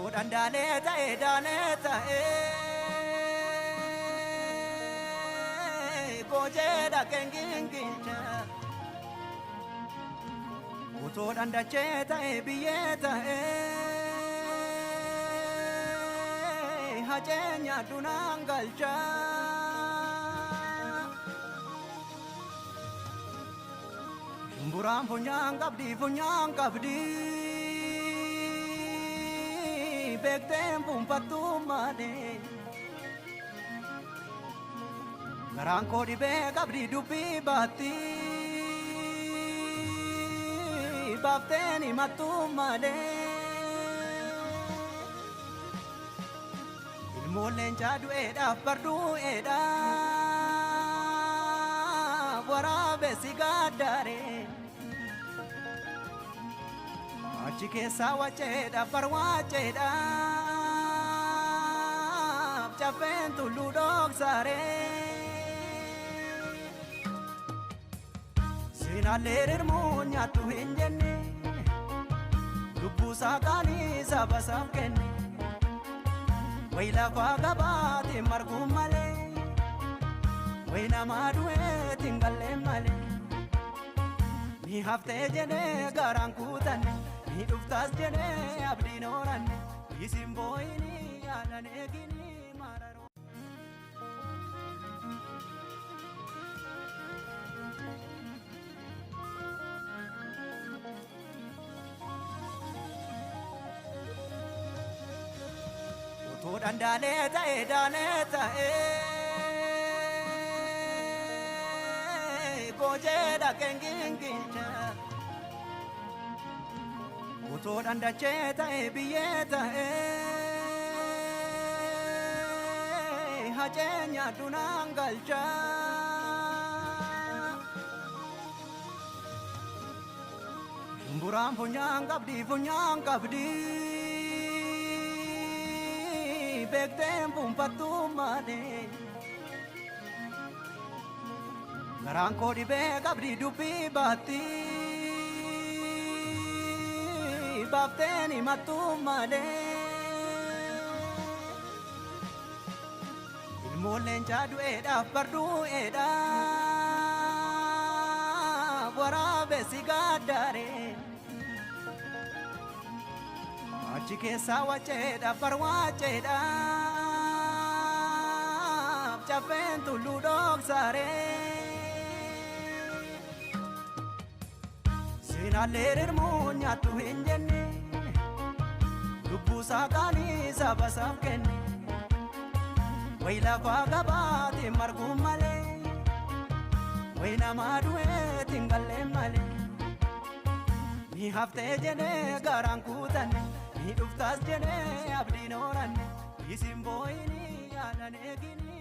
Utuudhaan daalee ta'ee goojeedha keengingicha. Utuudhaan dachee ta'ee biyyee ta'ee haceenya dunaan galcha. Shumburaan funyaan qabdi. Beekteen buunfattuu malee garaan koo dhibee qabdi dubbii baatti baafteen himattuu malee ilmoolleen jaadu'eedhaaf bardu'eedhaaf waraabessi gaaddaaree. Achi keessaa waceedhaaf barwaaceedhaaf caffeen tulluu dhoksaaree. Seenaallee rirmuun nyaattu hin jenne lubbuusaa qaanii sabasaaf kenne wayi lafaa gabaatiin marguun malee wayi namaa du'eetiin galleen malee ni haftee jedhee garaan kuutanne. Ni dhuftaas jedhee abdiin horanne isin boo'inii yaadan eeginii mararoo. Utuudhaan daalee ta'ee goojeedha keengingicha. Utuudhaan dachee ta'ee biyyee ta'ee haceenya dunaan galcha. Shumburaan funyaan qabdi. Beekteen buunfattuu malee garaan koo dhibee qabdi dubbii baatti. Baafteen himattuu malee ilmoolleen jaadu'eedhaaf bardu'eedhaaf waraabessi gaaddaaree. Achi keessaa waceedhaaf barwaaceedhaaf caffeen tulluu dhoksaaree. Seenaallee rirmuun nyaattu hin jenne lubbuusaa qaanii sabasaaf kenne wayi lafaa gabaatiin marguun malee wayi namaa du'eetiin galleen malee ni haftee jedhee garaan kuutanne ni dhuftaas jedhee abdiin horanne isin boo'inii yaadan eeginii.